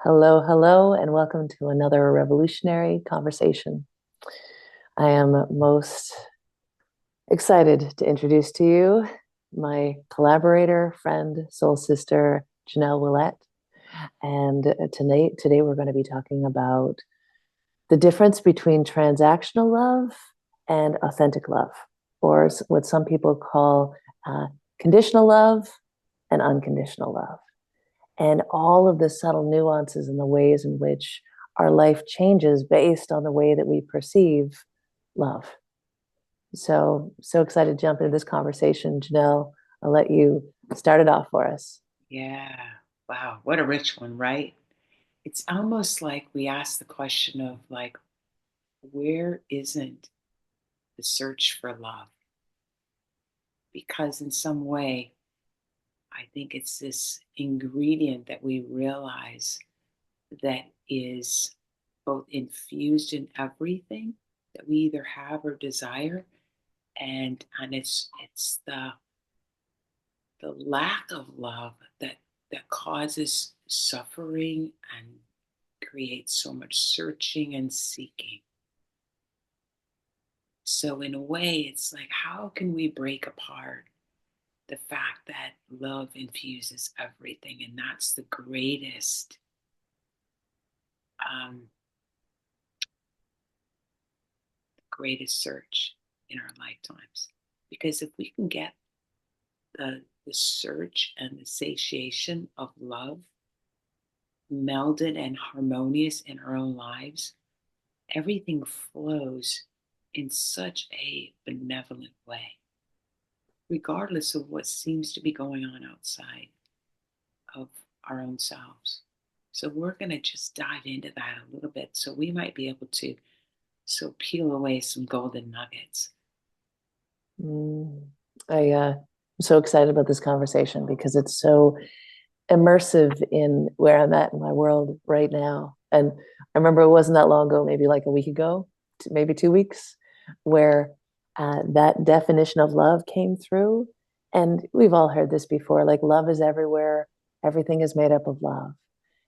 Hello, hello, and welcome to another revolutionary conversation. I am most excited to introduce to you my collaborator, friend, soul sister, Janelle Willett. And today we're going to be talking about the difference between transactional love and authentic love, or what some people call uh, conditional love and unconditional love, and all of the subtle nuances and the ways in which our life changes based on the way that we perceive love. So excited to jump into this conversation. Janelle, I'll let you start it off for us. Yeah. Wow. What a rich one, right? It's almost like we ask the question of where isn't the search for love? Because in some way, I think it's this ingredient that we realize that is both infused in everything that we either have or desire. And it's the lack of love that causes suffering and creates so much searching and seeking. So, in a way, it's like, how can we break apart the fact that love infuses everything? And that's the um, greatest search in our lifetimes. Because if we can get the search and the satiation of love melded and harmonious in our own lives, everything flows in such a benevolent way, regardless of what seems to be going on outside of our own selves. So we're going to just dive into that a little bit so we might be able to peel away some golden nuggets. Mm, I'm so excited about this conversation because it's so immersive in where I'm at in my world right now. And I remember it wasn't that long ago, maybe like a week ago, maybe 2 weeks, where that definition of love came through. And we've all heard this before, like love is everywhere, everything is made up of love.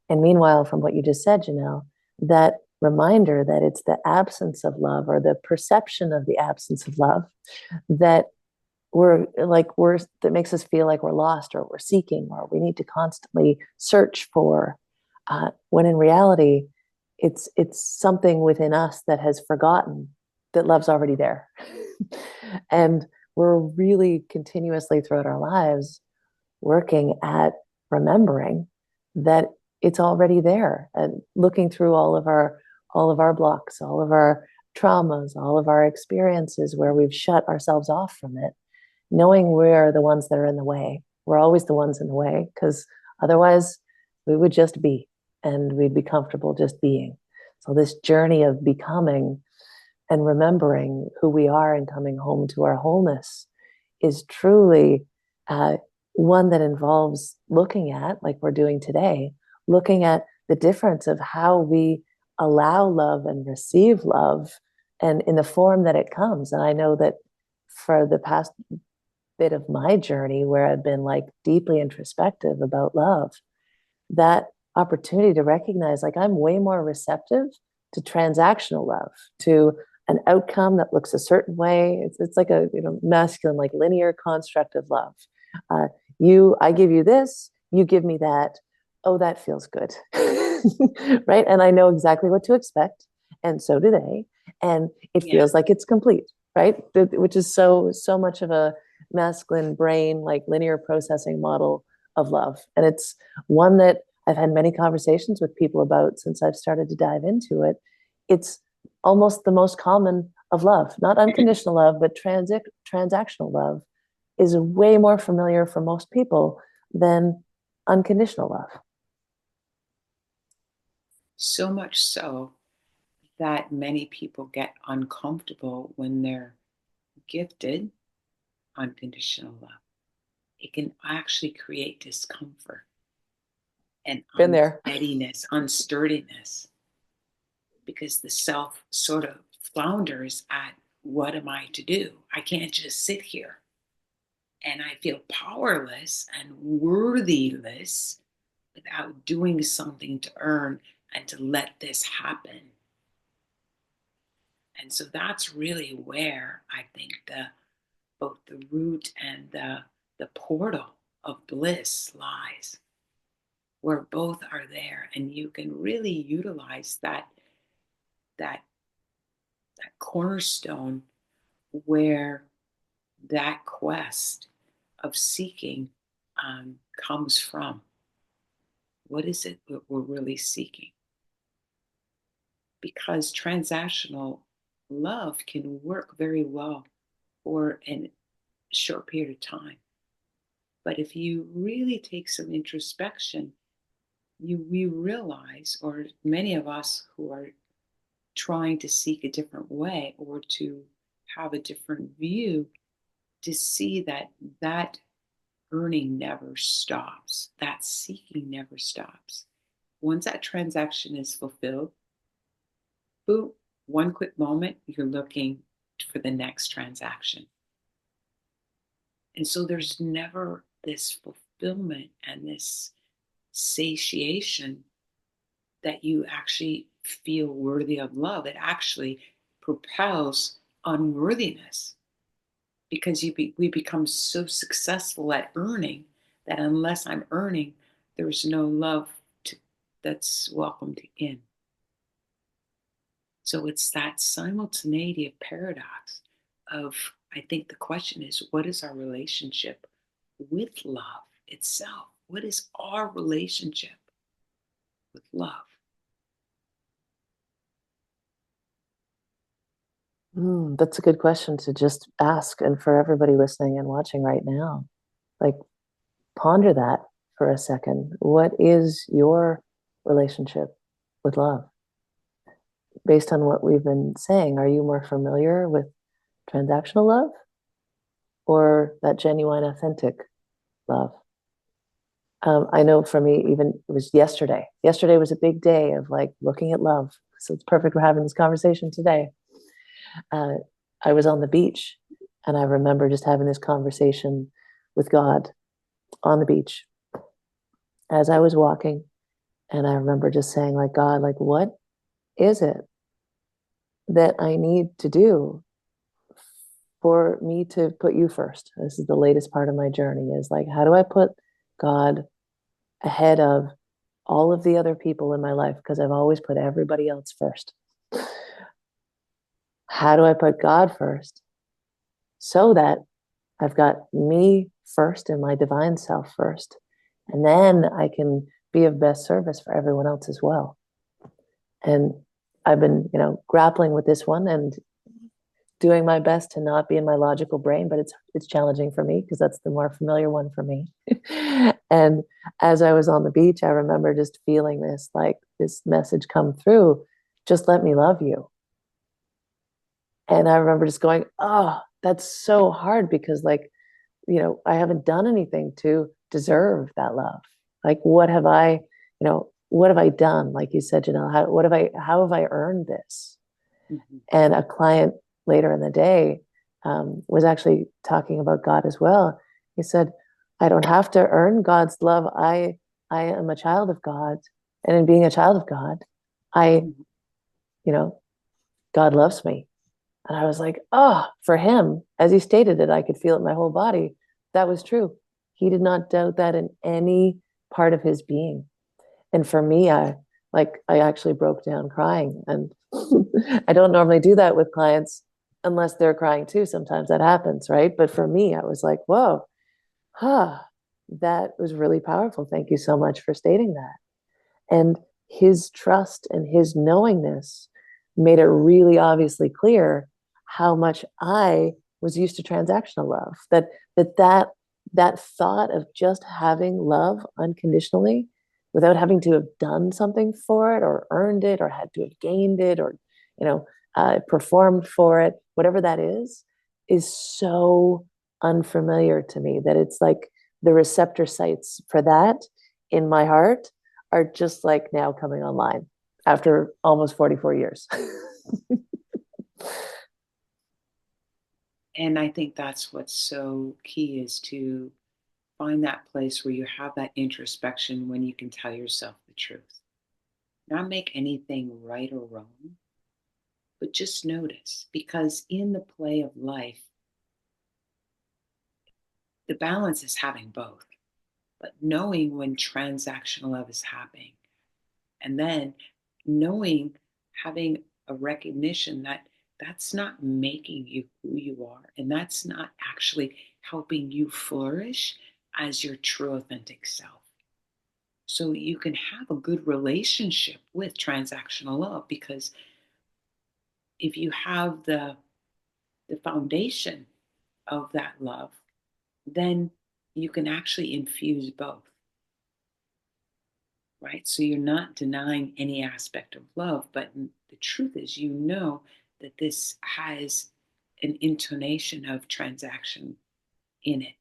And meanwhile, from what you just said, Janelle, that reminder that it's the absence of love or the perception of the absence of love that we're that makes us feel like we're lost or we're seeking or we need to constantly search for, when in reality it's something within us that has forgotten that love's already there. And we're really continuously throughout our lives working at remembering that it's already there and looking through all of our blocks, all of our traumas, all of our experiences where we've shut ourselves off from it, knowing we're the ones that are in the way. We're always the ones in the way because otherwise we would just be and we'd be comfortable just being. So, this journey of becoming and remembering who we are and coming home to our wholeness is truly uh, one that involves looking at, like we're doing today, looking at the difference of how we allow love and receive love and in the form that it comes. And I know that for the past bit of my journey where I've been like deeply introspective about love, that opportunity to recognize like I'm way more receptive to transactional love, to an outcome that looks a certain way. It's like a masculine, like linear construct of love. Uh, I give you this, you give me that. Oh, that feels good. Right. And I know exactly what to expect. And so do they. And it Yeah. feels like it's complete. Right. Which is so much of a masculine brain, like linear processing model of love. And it's one that I've had many conversations with people about since I've started to dive into it. It's almost the most common of love, not unconditional love, but transactional love is way more familiar for most people than unconditional love. So much so that many people get uncomfortable when they're gifted unconditional love. It can actually create discomfort and Been there. unsteadiness, unsturdiness, because the self sort of flounders at, what am I to do? I can't just sit here. And I feel powerless and worthless without doing something to earn and to let this happen. And so that's really where I think the both the root and the portal of bliss lies, where both are there, and you can really utilize that that cornerstone where that quest of seeking comes from. What is it that we're really seeking? Because transactional love can work very well for a short period of time. But if you really take some introspection, we realize, or many of us who are trying to seek a different way or to have a different view, to see that that earning never stops, that seeking never stops. Once that transaction is fulfilled, boom, one quick moment, you're looking for the next transaction. And so there's never this fulfillment and this satiation that you actually feel worthy of love. It actually propels unworthiness because we become so successful at earning that unless I'm earning, there's no love to, that's welcomed in. So it's that simultaneity of paradox of, I think the question is, what is our relationship with love itself? What is our relationship with love? That's a good question to just ask, and for everybody listening and watching right now, like, ponder that for a second. What is your relationship with love? Based on what we've been saying, are you more familiar with transactional love or that genuine, authentic love? I know for me, even it was yesterday. Yesterday was a big day of like looking at love. So it's perfect we're having this conversation today. Uh, I was on the beach, and I remember just having this conversation with God on the beach as I was walking. And I remember just saying, like, God, like, what is it that I need to do for me to put you first? This is the latest part of my journey, is like, how do I put God ahead of all of the other people in my life? Because I've always put everybody else first. How do I put God first so that I've got me first and my divine self first, and then I can be of best service for everyone else as well? And I've been, grappling with this one and doing my best to not be in my logical brain, but it's challenging for me because that's the more familiar one for me. And as I was on the beach, I remember just feeling this message come through, just let me love you. And I remember just going, oh, that's so hard because I haven't done anything to deserve that love. Like, what have I done? Like you said, how have I earned this? Mm-hmm. And a client later in the day was actually talking about God as well. He said, I don't have to earn God's love. I am a child of God. And in being a child of God, I, Mm-hmm. God loves me. And I was like, oh, for him, as he stated it, I could feel it in my whole body. That was true. He did not doubt that in any part of his being. And for me, I actually broke down crying. And I don't normally do that with clients unless they're crying too. Sometimes that happens, right? But for me, I was like, whoa, that was really powerful. Thank you so much for stating that. And his trust and his knowingness made it really obviously clear how much I was used to transactional love. That thought of just having love unconditionally without having to have done something for it or earned it or had to have gained it or performed for it, whatever that is so unfamiliar to me that it's like the receptor sites for that in my heart are just like now coming online after almost 44 years. And I think that's what's so key, is to find that place where you have that introspection when you can tell yourself the truth. Not make anything right or wrong, but just notice. Because in the play of life, the balance is having both, but knowing when transactional love is happening, and then knowing, having a recognition that that's not making you who you are, and that's not actually helping you flourish as your true authentic self. So you can have a good relationship with transactional love, because if you have the foundation of that love, then you can actually infuse both, right? So you're not denying any aspect of love, but the truth is, you know that this has an intonation of transaction in it.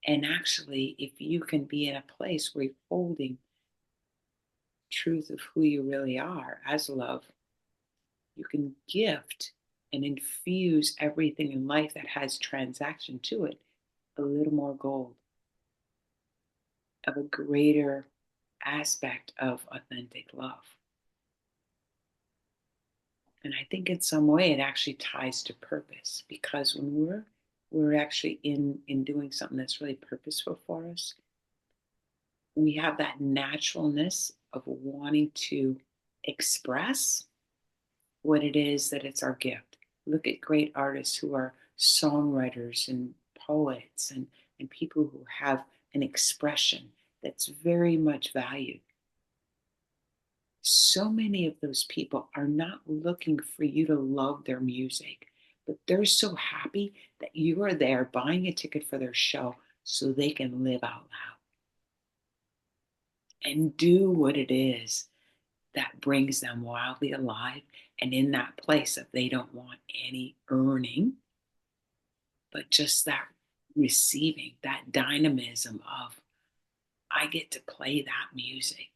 And actually, if you can be in a place where you're holding truth of who you really are as love, you can gift and infuse everything in life that has transaction to it a little more gold, of a greater aspect of authentic love. And I think in some way it actually ties to purpose, because when we're actually in doing something that's really purposeful for us, we have that naturalness of wanting to express what it is that it's our gift. Look at great artists who are songwriters and poets, and people who have an expression that's very much valued. So many of those people are not looking for you to love their music, but they're so happy that you are there buying a ticket for their show so they can live out loud and do what it is that brings them wildly alive, and in that place of they don't want any earning, but just that receiving, that dynamism of, I get to play that music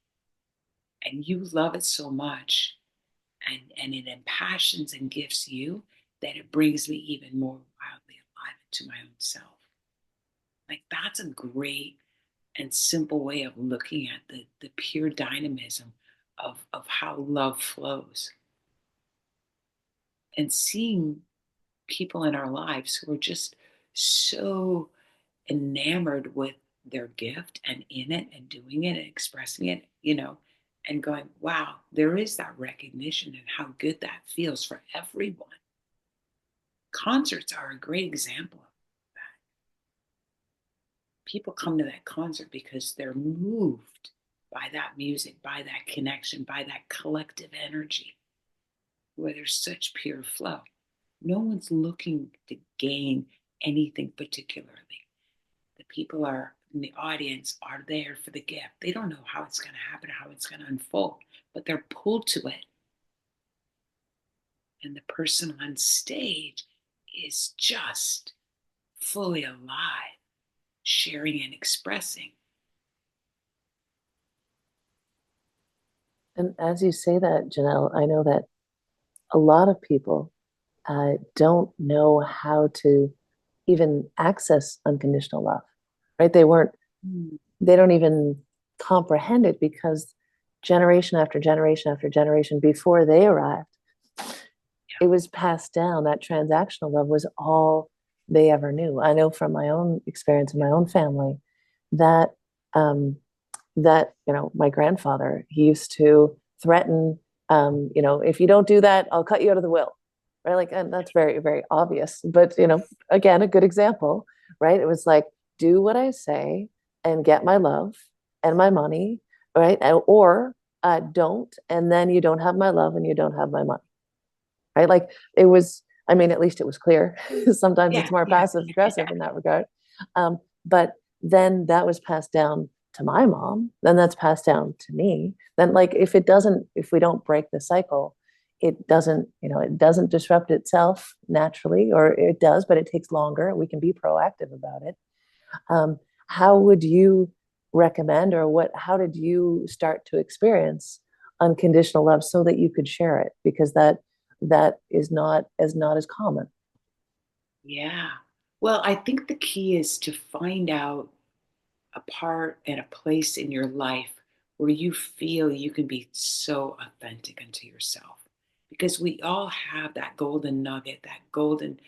and you love it so much, and it impassions and gifts you, that it brings me even more wildly alive into my own self. Like, that's a great and simple way of looking at the pure dynamism of how love flows, and seeing people in our lives who are just so enamored with their gift and in it and doing it and expressing it, and going, wow, there is that recognition and how good that feels for everyone. Concerts are a great example of that. People come to that concert because they're moved by that music, by that connection, by that collective energy where there's such pure flow. No one's looking to gain anything particularly. The people are in the audience are there for the gift. They don't know how it's going to happen, how it's going to unfold, but they're pulled to it. And the person on stage is just fully alive, sharing and expressing. And as you say that, Janelle, I know that a lot of people don't know how to even access unconditional love, right? Mm. They don't even comprehend it, because generation after generation after generation before they arrived, it was passed down. That transactional love was all they ever knew. I know from my own experience in my own family that my grandfather, he used to threaten, if you don't do that, I'll cut you out of the will, right? Like, and that's very, very obvious, but again, a good example, right? It was like, do what I say and get my love and my money, right? Or don't, and then you don't have my love and you don't have my money, right? Like, it was, I mean, at least it was clear. Sometimes Yeah, it's more yeah, passive aggressive in that regard. But then that was passed down to my mom, then that's passed down to me. Then, like, if we don't break the cycle, it doesn't disrupt itself naturally, or it does, but it takes longer. We can be proactive about it. How would you recommend, or how did you start to experience unconditional love so that you could share it? Because that is not as common. yeah. Well, I think the key is to find out a part and a place in your life where you feel you can be so authentic unto yourself. Because we all have that golden nugget, that golden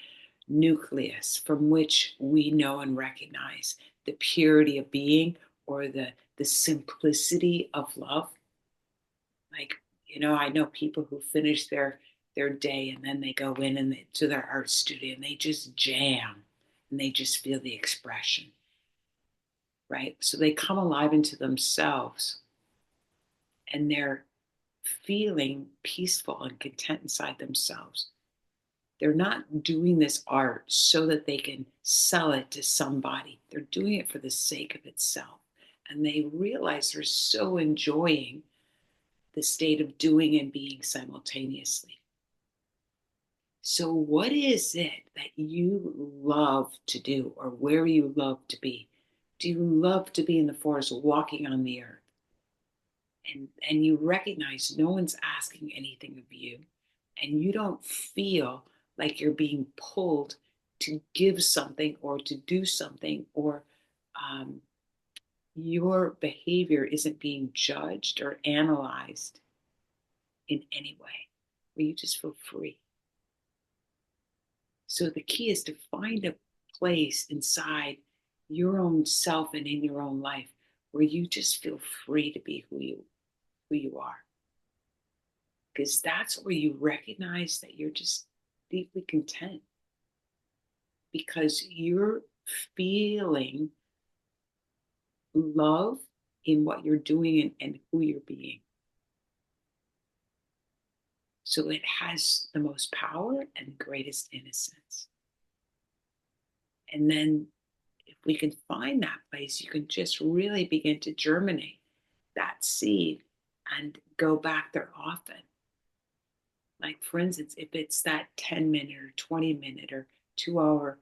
nucleus from which we know and recognize the purity of being or the simplicity of love. Like, I know people who finish their day and then they go in and to their art studio and they just jam and they just feel the expression, right? So they come alive into themselves and they're feeling peaceful and content inside themselves. They're not doing this art so that they can sell it to somebody. They're doing it for the sake of itself. And they realize they're so enjoying the state of doing and being simultaneously. So, what is it that you love to do, or where you love to be? Do you love to be in the forest walking on the earth? And you recognize no one's asking anything of you, and you don't feel like you're being pulled to give something or to do something, or um, your behavior isn't being judged or analyzed in any way, where you just feel free. So the key is to find a place inside your own self and in your own life where you just feel free to be who you are, because that's where you recognize that you're just deeply content because you're feeling love in what you're doing and who you're being. So it has the most power and the greatest innocence. And then if we can find that place, you can just really begin to germinate that seed and go back there often. Like, for instance, if it's that 10-minute or 20-minute or 2 hour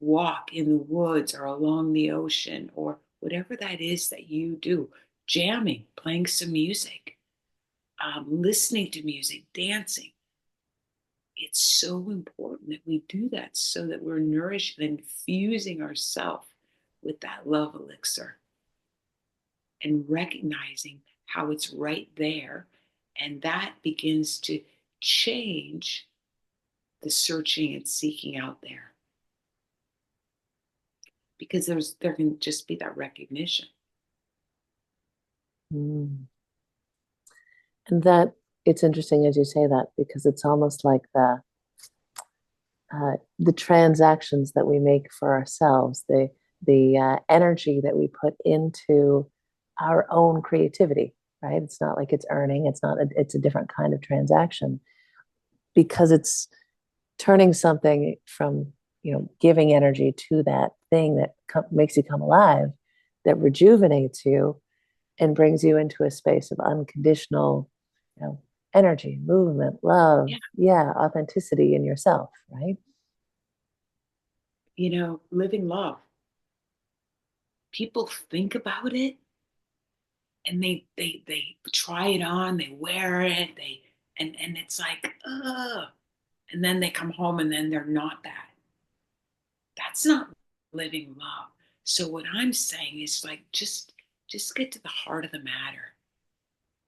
walk in the woods or along the ocean or whatever that is that you do, jamming, playing some music, listening to music, dancing. It's so important that we do that so that we're nourished and infusing ourselves with that love elixir and recognizing how it's right there. And that begins to change the searching and seeking out there because there can just be that recognition. Mm. And that it's interesting as you say that because it's almost like the transactions that we make for ourselves, the energy that we put into our own creativity, right? It's not like it's earning. It's not. It's a different kind of transaction because it's turning something from giving energy to that thing that makes you come alive, that rejuvenates you and brings you into a space of unconditional, you know, energy, movement, love, Yeah. yeah, authenticity in yourself, right? Living love. People think about it and they try it on, they wear it, and it's like, ugh. And then they come home and then they're not that. That's not living love. So what I'm saying is like just get to the heart of the matter.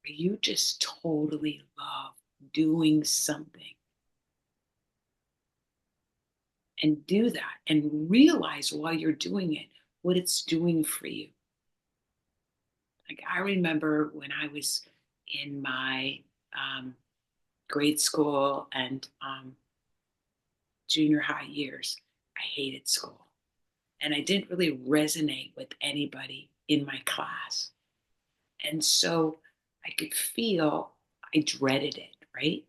Where you just totally love doing something and do that and realize while you're doing it what it's doing for you. Like I remember when I was in my um, grade school and junior high years, I hated school and I didn't really resonate with anybody in my class. And so I could feel I dreaded it, right?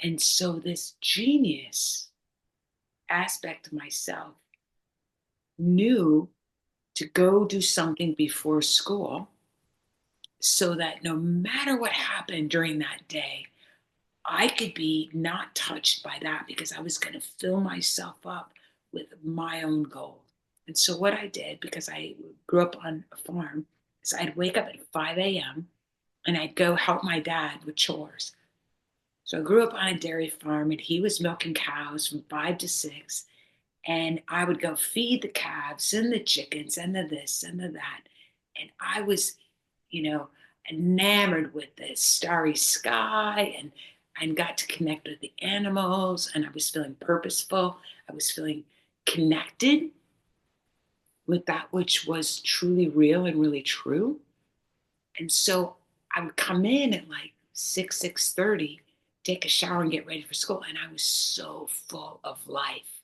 And so this genius aspect of myself knew to go do something before school so that no matter what happened during that day, I could be not touched by that because I was going to fill myself up with my own gold. And so, what I did, because I grew up on a farm, is I'd wake up at 5 a.m. and I'd go help my dad with chores. So, I grew up on a dairy farm and he was milking cows from 5 to 6. And I would go feed the calves and the chickens and the this and the that. And I was, you know, enamored with the starry sky and got to connect with the animals. And I was feeling purposeful. I was feeling connected with that which was truly real and really true. And so I would come in at like 6:30, take a shower and get ready for school. And I was so full of life.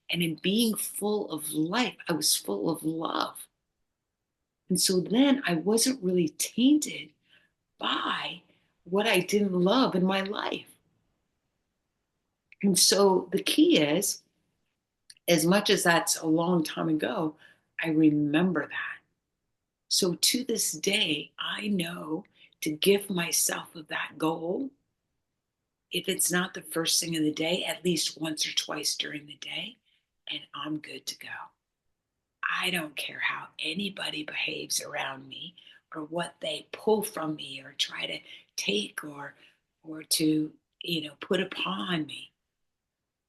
And in being full of life, I was full of love. And so then I wasn't really tainted by what I didn't love in my life. And so the key is, as much as that's a long time ago, I remember that. So to this day, I know to give myself of that goal, if it's not the first thing of the day, at least once or twice during the day, and I'm good to go. I don't care how anybody behaves around me or what they pull from me or try to take or to, put upon me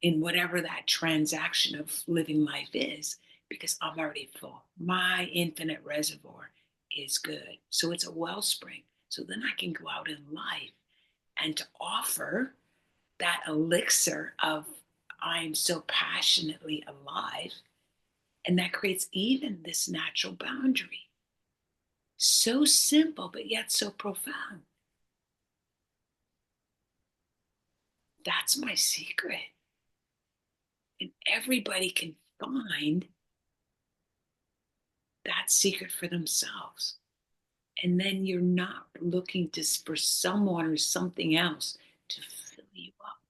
in whatever that transaction of living life is, because I'm already full. My infinite reservoir is good. So it's a wellspring. So then I can go out in life and to offer that elixir of I'm so passionately alive. And that creates even this natural boundary. So simple, but yet so profound. That's my secret. And everybody can find that secret for themselves. And then you're not looking to, for someone or something else to fill you up.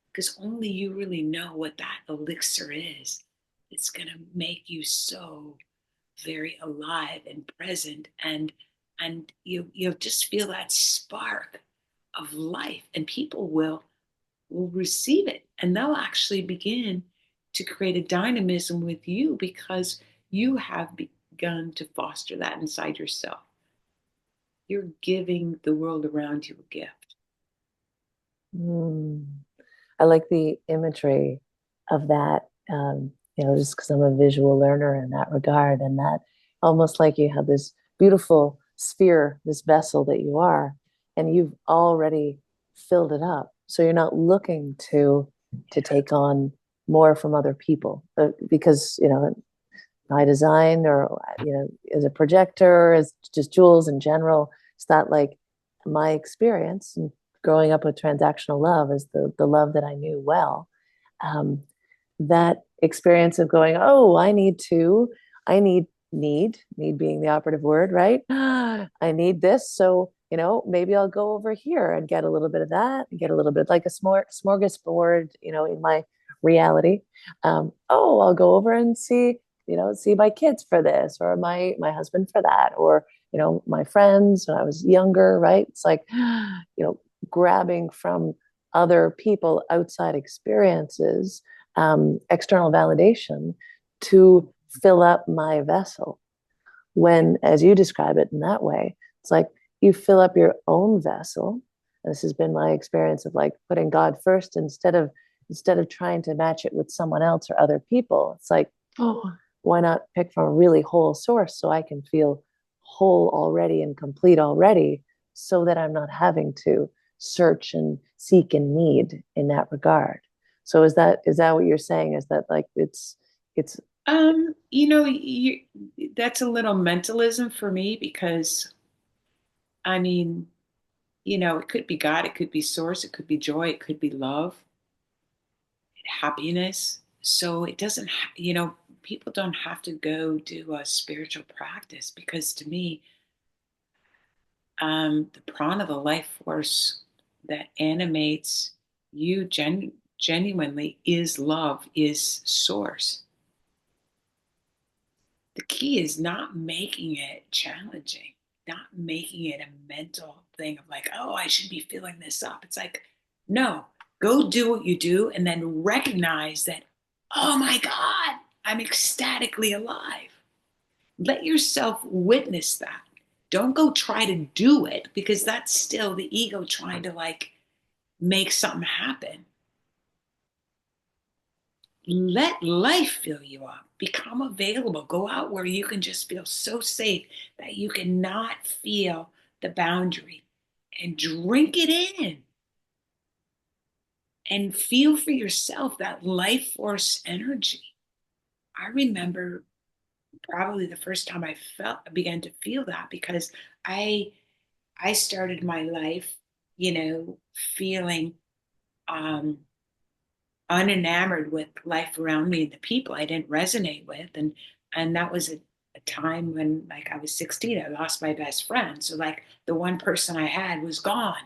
Because only you really know what that elixir is. It's going to make you so very alive and present, and you'll just feel that spark of life, and people will receive it, and they'll actually begin to create a dynamism with you because you have begun to foster that inside yourself. You're giving the world around you a gift. Mm. I like the imagery of that, just because I'm a visual learner in that regard, and that almost like you have this beautiful sphere, this vessel that you are, and you've already filled it up. So you're not looking to take on more from other people, because by design, or as a projector, as just Jules in general, it's that like my experience and growing up with transactional love is the love that I knew well. um, that experience of going, oh, I need being the operative word, right? I need this, so maybe I'll go over here and get a little bit of that and get a little bit like a smorgasbord, in my reality. Oh, I'll go over and see my kids for this, or my husband for that, or my friends when I was younger, right? It's like grabbing from other people outside experiences, external validation to fill up my vessel. When, as you describe it in that way, it's like you fill up your own vessel. And this has been my experience of like putting God first instead of trying to match it with someone else or other people. It's like, oh, why not pick from a really whole source so I can feel whole already and complete already, so that I'm not having to search and seek and need in that regard. So is that what you're saying? Is that like it's You, that's a little mentalism for me because, I mean, it could be God, it could be source, it could be joy, it could be love, happiness. So it doesn't, people don't have to go do a spiritual practice because to me, the prana, the life force that animates you genuinely is love, is source. The key is not making it challenging, not making it a mental thing of like, oh, I should be filling this up. It's like, no, go do what you do and then recognize that, oh my God, I'm ecstatically alive. Let yourself witness that. Don't go try to do it because that's still the ego trying to like make something happen. let life fill you up. Become available. Go out where you can just feel so safe that you cannot feel the boundary, and drink it in and feel for yourself that life force energy. I remember probably the first time I began to feel that, because I I started my life, feeling um unenamored with life around me and the people I didn't resonate with. And that was a time when, like, I was 16, I lost my best friend. So, like, the one person I had was gone.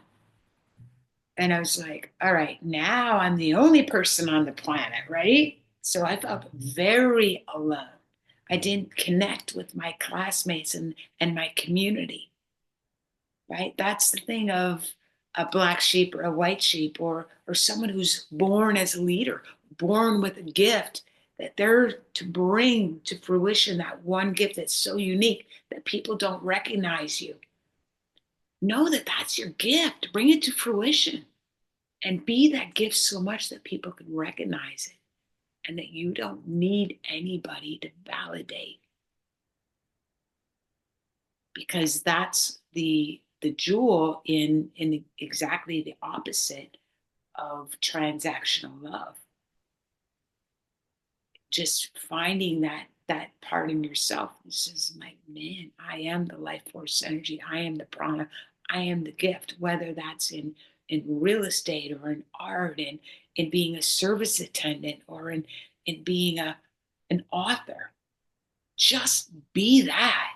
And I was like, all right, now I'm the only person on the planet, right? So I felt very alone. I didn't connect with my classmates and my community, right? That's the thing of a black sheep or a white sheep, or someone who's born as a leader, born with a gift that they're to bring to fruition, that one gift that's so unique that people don't recognize you. Know that that's your gift. Bring it to fruition and be that gift so much that people can recognize it, and that you don't need anybody to validate, because that's the jewel in exactly the opposite of transactional love. Just finding that part in yourself. This is like, man, I am the life force energy. I am the prana. I am the gift. Whether that's in real estate, or in art, and in being a service attendant, or in being an author. Just be that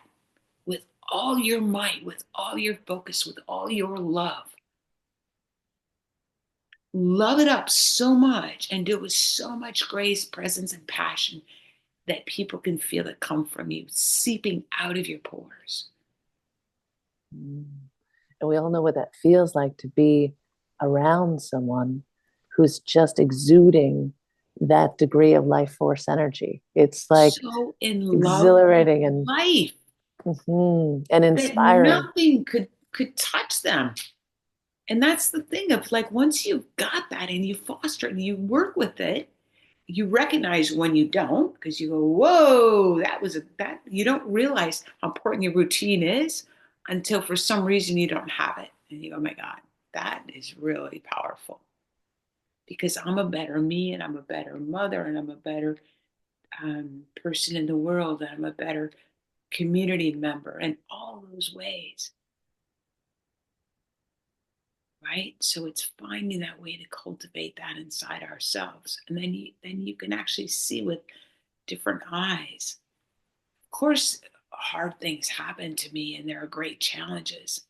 with all your might, with all your focus, with all your love. Love it up so much and do it with so much grace, presence, and passion that people can feel it come from you, seeping out of your pores. Mm. And we all know what that feels like, to be around someone who's just exuding that degree of life force energy. It's like So in love with exhilarating and life and that inspiring. nothing could touch them. And that's the thing of, like, once you've got that and you foster it and you work with it, you recognize when you don't, because you go, whoa, that you don't realize how important your routine is until for some reason you don't have it. And you go, oh my God, that is really powerful, because I'm a better me, and I'm a better mother, and I'm a better person in the world, and I'm a better community member in all those ways. Right, so it's finding that way to cultivate that inside ourselves, and then you can actually see with different eyes. Of course, hard things happen to me, and there are great challenges,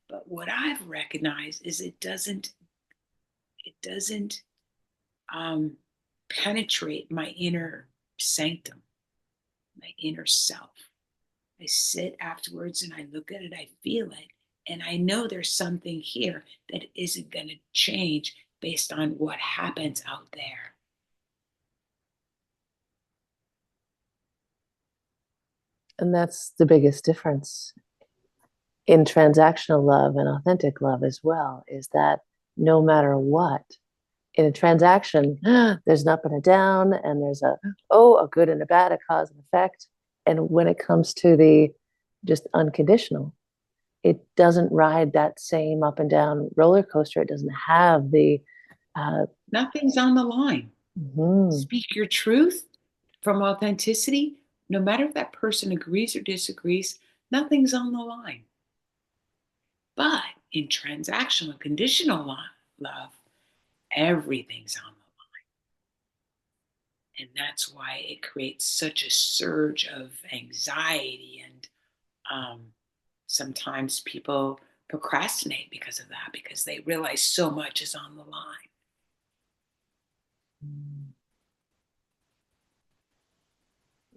but what I've recognized is it doesn't um, penetrate my inner sanctum, my inner self. I sit afterwards and I look at it, I feel it, and I know there's something here that isn't going to change based on what happens out there. And that's the biggest difference in transactional love and authentic love as well, is that no matter what, in a transaction, there's an up and a down, and there's a good and a bad, a cause and effect. And when it comes to the just unconditional, it doesn't ride that same up and down roller coaster. It doesn't have the uh, Nothing's on the line. mhm. Speak your truth from authenticity, no matter if that person agrees or disagrees, nothing's on the line. But in transactional conditional love, everything's on the line. And that's why it creates such a surge of anxiety, and sometimes people procrastinate because of that, because they realize so much is on the line.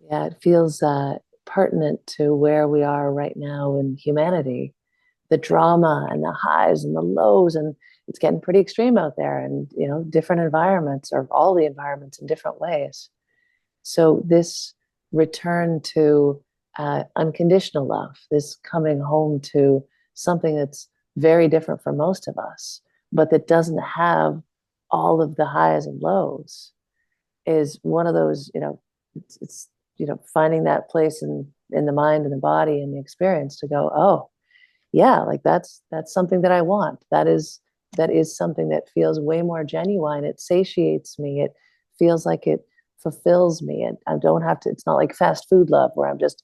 Yeah, it feels pertinent to where we are right now in humanity, the drama and the highs and the lows, and it's getting pretty extreme out there, and different environments, or all the environments in different ways. So this return to unconditional love, this coming home to something that's very different for most of us, but that doesn't have all of the highs and lows. is one of those, it's finding that place in the mind and the body and the experience to go, oh, yeah, like that's something that I want. That is something that feels way more genuine. It satiates me. It feels like it fulfills me. And I don't have to, it's not like fast food love where I'm just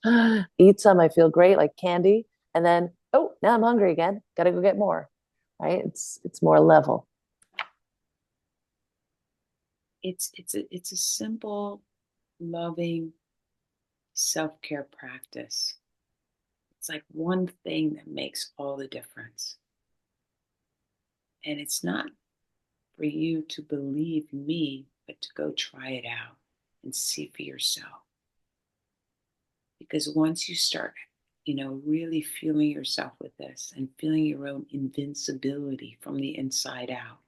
eat some, I feel great, like candy. And then, oh, now I'm hungry again. Gotta go get more. Right? It's more level. It's a simple, loving self-care practice. It's like one thing that makes all the difference. And it's not for you to believe me, but to go try it out and see for yourself. Because once you start, really feeling yourself with this and feeling your own invincibility from the inside out,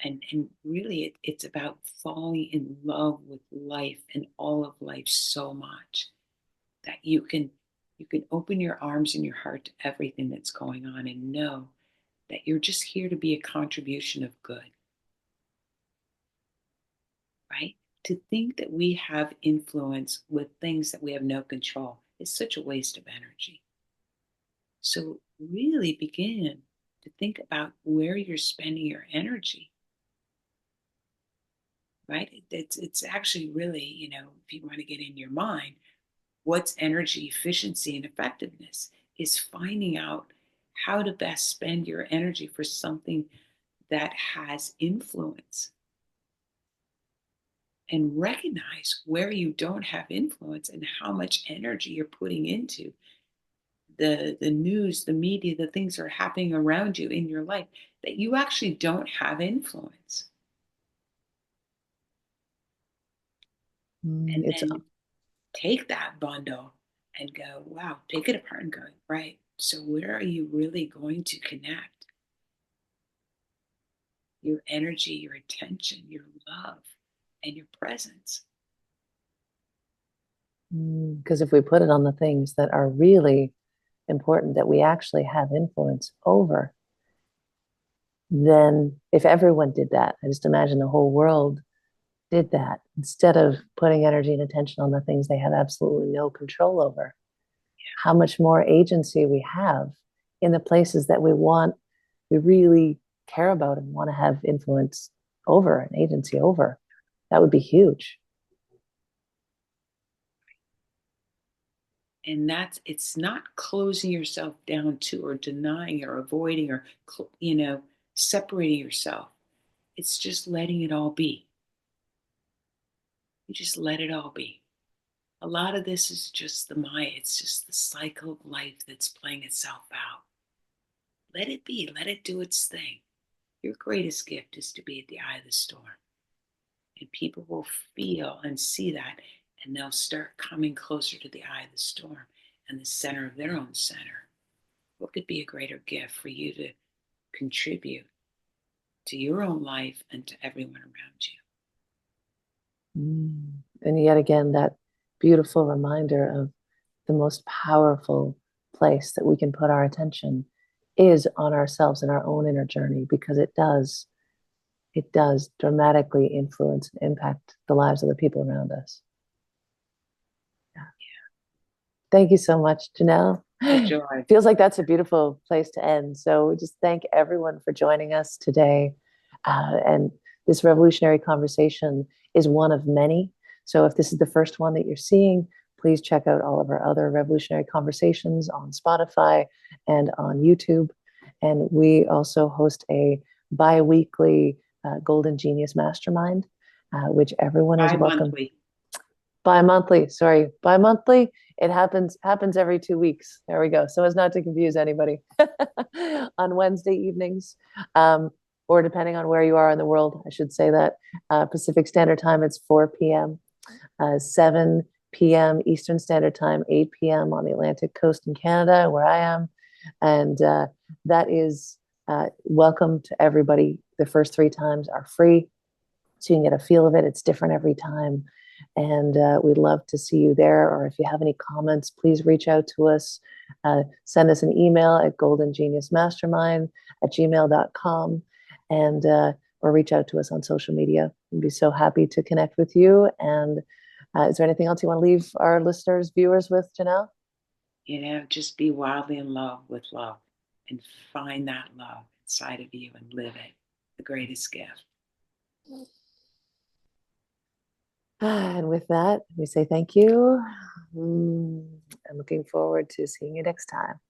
and really it's about falling in love with life and all of life so much that you can open your arms and your heart to everything that's going on and know that you're just here to be a contribution of good, right? To think that we have influence with things that we have no control is such a waste of energy. So really begin to think about where you're spending your energy, right? It's actually really, if you want to get in your mind, what's energy efficiency and effectiveness is finding out how to best spend your energy for something that has influence, and recognize where you don't have influence and how much energy you're putting into the news, the media, the things that are happening around you in your life that you actually don't have influence. And It's then take that bundle and go, wow, take it apart and go, right. So where are you really going to connect your energy, your attention, your love, and your presence? because if we put it on the things that are really important that we actually have influence over, then if everyone did that, I just imagine the whole world did that instead of putting energy and attention on the things they have absolutely no control over. How much more agency we have in the places that we really care about and want to have influence over and agency over. That would be huge. And it's not closing yourself down to or denying or avoiding or separating yourself. It's just letting it all be. You just let it all be. A lot of this is just the Maya. It's just the cycle of life that's playing itself out. Let it be. Let it do its thing. Your greatest gift is to be at the eye of the storm. And people will feel and see that, and they'll start coming closer to the eye of the storm and the center of their own center. What could be a greater gift for you to contribute to your own life and to everyone around you? And yet again, that beautiful reminder of the most powerful place that we can put our attention is on ourselves and our own inner journey, because it does dramatically influence and impact the lives of the people around us. Yeah. Thank you so much, Janelle. A joy. Feels like that's a beautiful place to end. So we just thank everyone for joining us today. And this revolutionary conversation is one of many. So if this is the first one that you're seeing, please check out all of our other revolutionary conversations on Spotify and on YouTube. And we also host a bi-weekly Golden Genius Mastermind, which everyone is welcome. Bi-monthly. Bi-monthly, sorry, bi-monthly. It happens every 2 weeks. There we go. So as not to confuse anybody. On Wednesday evenings, or depending on where you are in the world, I should say that Pacific Standard Time, it's 4 p.m., 7 p.m. Eastern Standard Time, 8 p.m. on the Atlantic coast in Canada, where I am. And that is welcome to everybody. The first 3 times are free, so you can get a feel of it. It's different every time. And we'd love to see you there. Or if you have any comments, please reach out to us. Send us an email at goldengeniusmastermind@gmail.com, and or reach out to us on social media. I'd be so happy to connect with you. And is there anything else you want to leave our listeners, viewers with, Janelle? Just be wildly in love with love and find that love inside of you and live it. The greatest gift. And with that, we say thank you. I'm looking forward to seeing you next time.